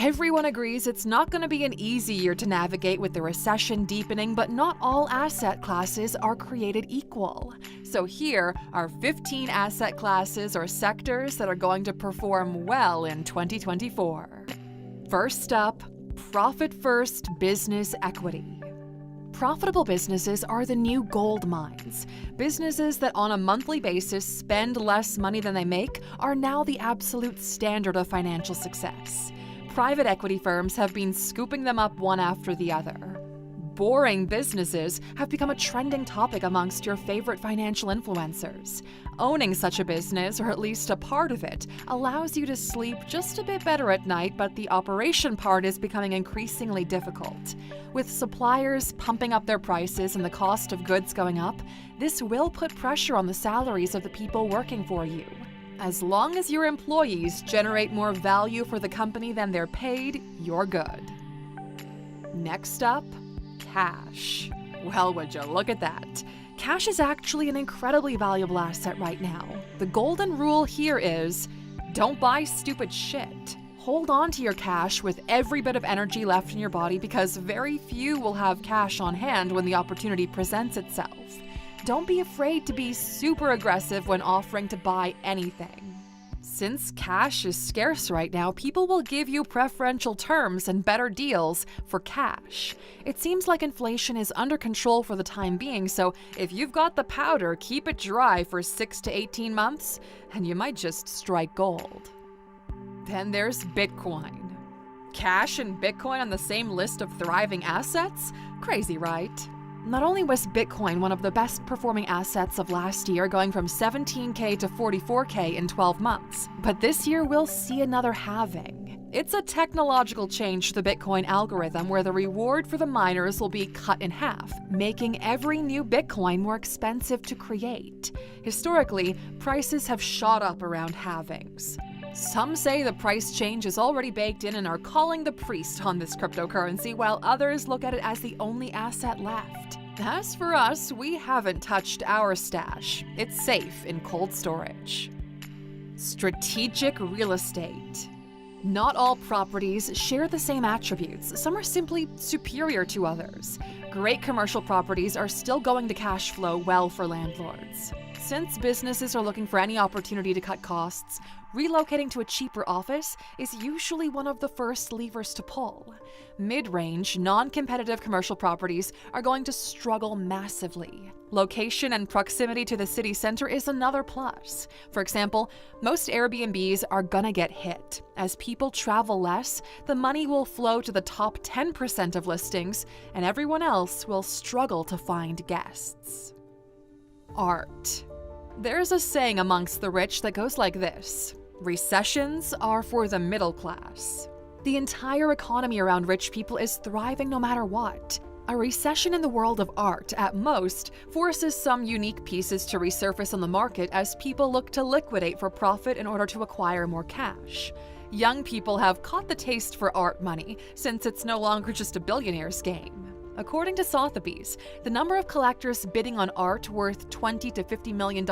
Everyone agrees it's not going to be an easy year to navigate with the recession deepening, but not all asset classes are created equal. So here are 15 asset classes or sectors that are going to perform well in 2024. First up, profit-first business equity. Profitable businesses are the new gold mines. Businesses that on a monthly basis spend less money than they make are now the absolute standard of financial success. Private equity firms have been scooping them up one after the other. Boring businesses have become a trending topic amongst your favorite financial influencers. Owning such a business, or at least a part of it, allows you to sleep just a bit better at night, but the operation part is becoming increasingly difficult. With suppliers pumping up their prices and the cost of goods going up, this will put pressure on the salaries of the people working for you. As long as your employees generate more value for the company than they're paid, you're good. Next up, cash. Well, would you look at that? Cash is actually an incredibly valuable asset right now. The golden rule here is, don't buy stupid shit. Hold on to your cash with every bit of energy left in your body because very few will have cash on hand when the opportunity presents itself. Don't be afraid to be super aggressive when offering to buy anything. Since cash is scarce right now, people will give you preferential terms and better deals for cash. It seems like inflation is under control for the time being, so if you've got the powder, keep it dry for 6 to 18 months, and you might just strike gold. Then there's Bitcoin. Cash and Bitcoin on the same list of thriving assets? Crazy, right? Not only was Bitcoin one of the best performing assets of last year, going from 17K to 44K in 12 months, but this year we'll see another halving. It's a technological change to the Bitcoin algorithm where the reward for the miners will be cut in half, making every new Bitcoin more expensive to create. Historically, prices have shot up around halvings. Some say the price change is already baked in and are calling the priest on this cryptocurrency, while others look at it as the only asset left. As for us, we haven't touched our stash. It's safe in cold storage. Strategic real estate. Not all properties share the same attributes. Some are simply superior to others. Great commercial properties are still going to cash flow well for landlords. Since businesses are looking for any opportunity to cut costs, relocating to a cheaper office is usually one of the first levers to pull. Mid-range, non-competitive commercial properties are going to struggle massively. Location and proximity to the city center is another plus. For example, most Airbnbs are gonna get hit. As people travel less, the money will flow to the top 10% of listings, and everyone else will struggle to find guests. Art. There's a saying amongst the rich that goes like this: recessions are for the middle class. The entire economy around rich people is thriving no matter what. A recession in the world of art, at most, forces some unique pieces to resurface on the market as people look to liquidate for profit in order to acquire more cash. Young people have caught the taste for art money, since it's no longer just a billionaire's game. According to Sotheby's, the number of collectors bidding on art worth $20 to $50 million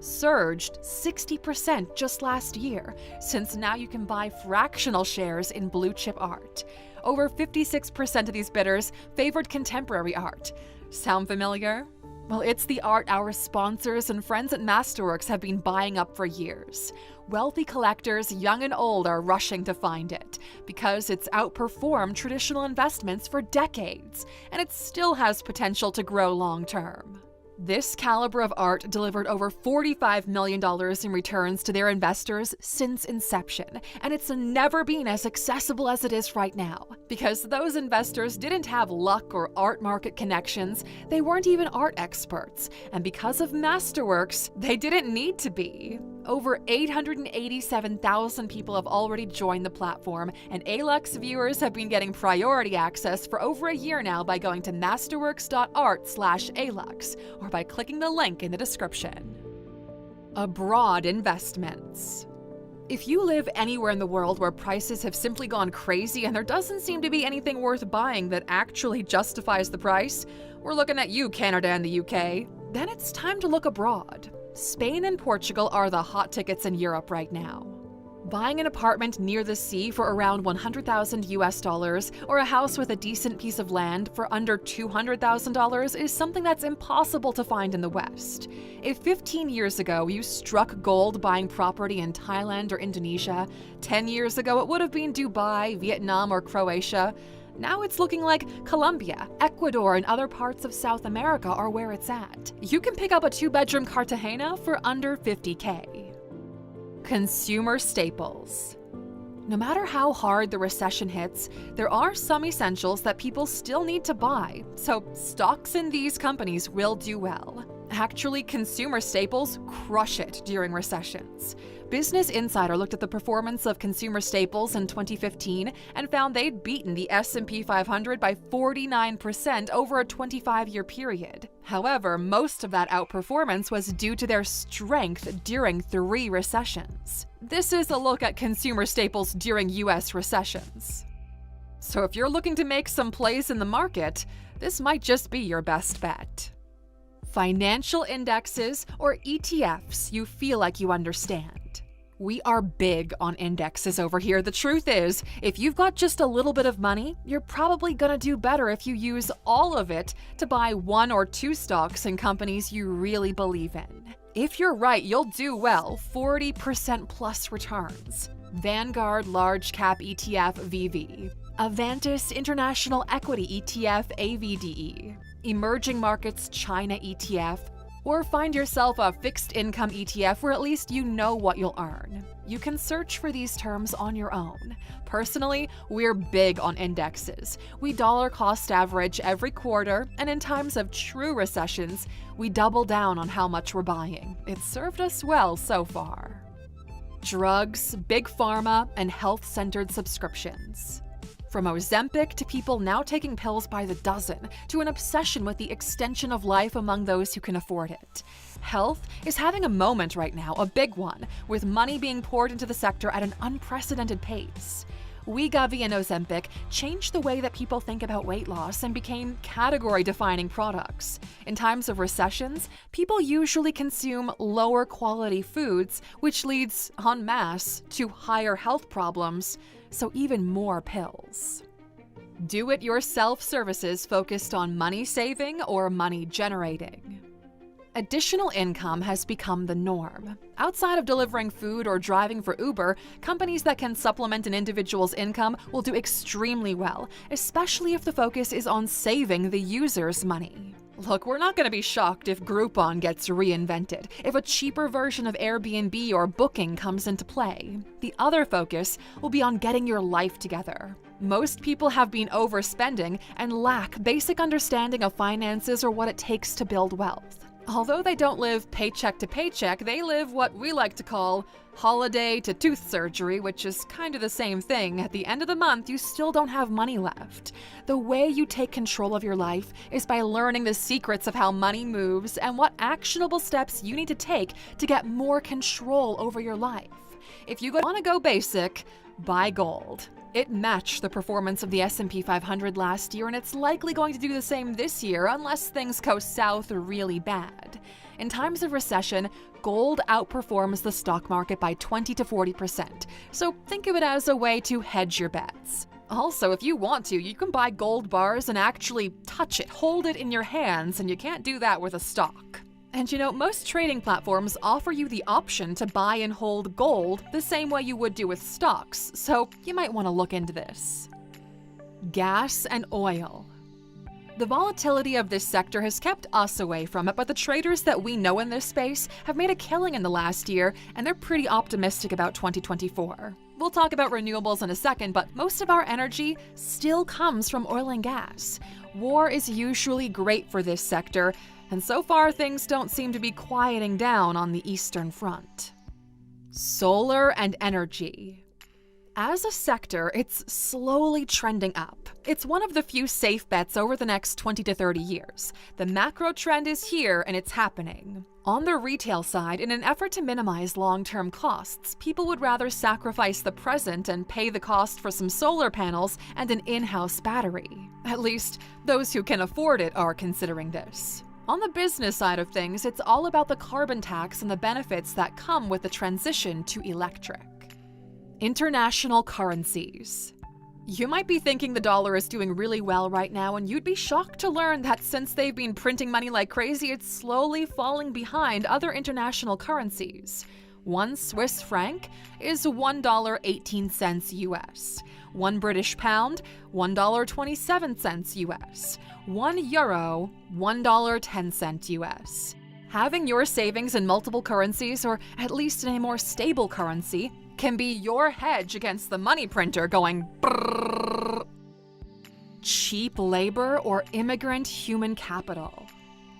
surged 60% just last year, since now you can buy fractional shares in blue-chip art. Over 56% of these bidders favored contemporary art. Sound familiar? Well, it's the art our sponsors and friends at Masterworks have been buying up for years. Wealthy collectors, young and old, are rushing to find it because it's outperformed traditional investments for decades, and it still has potential to grow long-term. This caliber of art delivered over $45 million in returns to their investors since inception, and it's never been as accessible as it is right now. Because those investors didn't have luck or art market connections, they weren't even art experts, and because of Masterworks, they didn't need to be. Over 887,000 people have already joined the platform, and ALUX viewers have been getting priority access for over a year now by going to masterworks.art/ALUX or by clicking the link in the description. Abroad investments. If you live anywhere in the world where prices have simply gone crazy and there doesn't seem to be anything worth buying that actually justifies the price, we're looking at you, Canada and the UK, then it's time to look abroad. Spain and Portugal are the hot tickets in Europe right now. Buying an apartment near the sea for around $100,000 or a house with a decent piece of land for under $200,000 is something that's impossible to find in the West. If 15 years ago you struck gold buying property in Thailand or Indonesia, 10 years ago it would have been Dubai, Vietnam, or Croatia. Now it's looking like Colombia, Ecuador, and other parts of South America are where it's at. You can pick up a 2-bedroom Cartagena for under $50K. Consumer staples. No matter how hard the recession hits, there are some essentials that people still need to buy, so stocks in these companies will do well. Actually, consumer staples crush it during recessions. Business Insider looked at the performance of consumer staples in 2015 and found they'd beaten the S&P 500 by 49% over a 25-year period. However, most of that outperformance was due to their strength during 3 recessions. This is a look at consumer staples during US recessions. So if you're looking to make some plays in the market, this might just be your best bet. Financial indexes, or ETFs, you feel like you understand. We are big on indexes over here. The truth is, if you've got just a little bit of money, you're probably gonna do better if you use all of it to buy 1 or 2 stocks in companies you really believe in. If you're right, you'll do well, 40% plus returns. Vanguard Large Cap ETF VV, Avantis International Equity ETF AVDE, Emerging Markets China ETF, or find yourself a fixed income ETF where at least you know what you'll earn. You can search for these terms on your own. Personally, we're big on indexes. We dollar cost average every quarter, and in times of true recessions, we double down on how much we're buying. It's served us well so far. Drugs, big pharma, and health-centered subscriptions. From Ozempic to people now taking pills by the dozen, to an obsession with the extension of life among those who can afford it. Health is having a moment right now, a big one, with money being poured into the sector at an unprecedented pace. Wegovy and Ozempic changed the way that people think about weight loss and became category-defining products. In times of recessions, people usually consume lower-quality foods, which leads, en masse, to higher health problems, so even more pills. Do-it-yourself services focused on money saving or money generating. Additional income has become the norm. Outside of delivering food or driving for Uber, companies that can supplement an individual's income will do extremely well, especially if the focus is on saving the user's money. Look, we're not going to be shocked if Groupon gets reinvented, if a cheaper version of Airbnb or Booking comes into play. The other focus will be on getting your life together. Most people have been overspending and lack basic understanding of finances or what it takes to build wealth. Although they don't live paycheck to paycheck, they live what we like to call holiday to tooth surgery, which is kind of the same thing. At the end of the month, you still don't have money left. The way you take control of your life is by learning the secrets of how money moves and what actionable steps you need to take to get more control over your life. If you want to go basic, buy gold. It matched the performance of the S&P 500 last year, and it's likely going to do the same this year unless things go south really bad. In times of recession, gold outperforms the stock market by 20 to 40%, so think of it as a way to hedge your bets. Also, if you want to, you can buy gold bars and actually touch it, hold it in your hands, and you can't do that with a stock. And you know, most trading platforms offer you the option to buy and hold gold the same way you would do with stocks, so you might want to look into this. Gas and oil. The volatility of this sector has kept us away from it, but the traders that we know in this space have made a killing in the last year, and they're pretty optimistic about 2024. We'll talk about renewables in a second, but most of our energy still comes from oil and gas. War is usually great for this sector, and so far things don't seem to be quieting down on the Eastern Front. Solar and energy. As a sector, it's slowly trending up. It's one of the few safe bets over the next 20 to 30 years. The macro trend is here and it's happening. On the retail side, in an effort to minimize long-term costs, people would rather sacrifice the present and pay the cost for some solar panels and an in-house battery. At least, those who can afford it are considering this. On the business side of things, it's all about the carbon tax and the benefits that come with the transition to electric. International currencies. You might be thinking the dollar is doing really well right now, and you'd be shocked to learn that since they've been printing money like crazy, it's slowly falling behind other international currencies. One Swiss franc is $1.18 US. One British pound, $1.27 US. 1 euro, $1.10 US. Having your savings in multiple currencies, or at least in a more stable currency, can be your hedge against the money printer going brrrr. Cheap labor or immigrant human capital.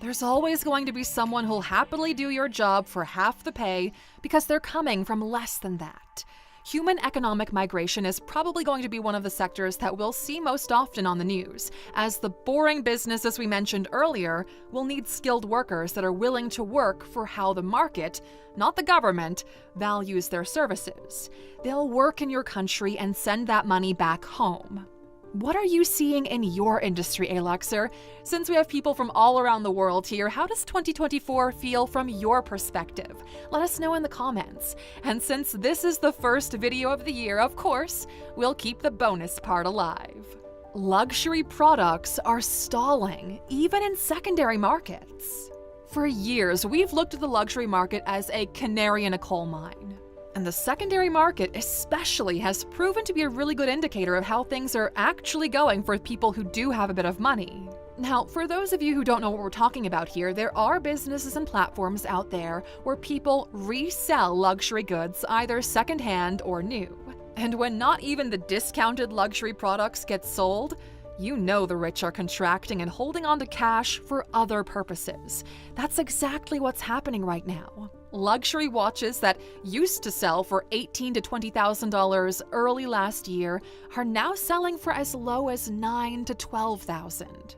There's always going to be someone who'll happily do your job for half the pay because they're coming from less than that. Human economic migration is probably going to be one of the sectors that we'll see most often on the news, as the boring businesses we mentioned earlier will need skilled workers that are willing to work for how the market, not the government, values their services. They'll work in your country and send that money back home. What are you seeing in your industry, Alexer? Since we have people from all around the world here, how does 2024 feel from your perspective? Let us know in the comments. And since this is the first video of the year, of course, we'll keep the bonus part alive. Luxury products are stalling, even in secondary markets. For years, we've looked at the luxury market as a canary in a coal mine. And the secondary market especially has proven to be a really good indicator of how things are actually going for people who do have a bit of money. Now, for those of you who don't know what we're talking about here, there are businesses and platforms out there where people resell luxury goods, either secondhand or new. And when not even the discounted luxury products get sold, you know the rich are contracting and holding on to cash for other purposes. That's exactly what's happening right now. Luxury watches that used to sell for $18,000 to $20,000 early last year are now selling for as low as $9,000 to $12,000.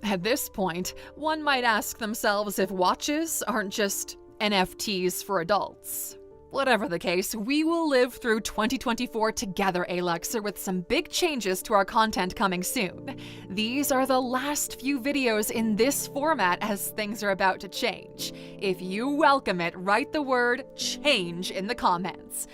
At this point, one might ask themselves if watches aren't just NFTs for adults. Whatever the case, we will live through 2024 together, Alexer, with some big changes to our content coming soon. These are the last few videos in this format as things are about to change. If you welcome it, write the word change in the comments.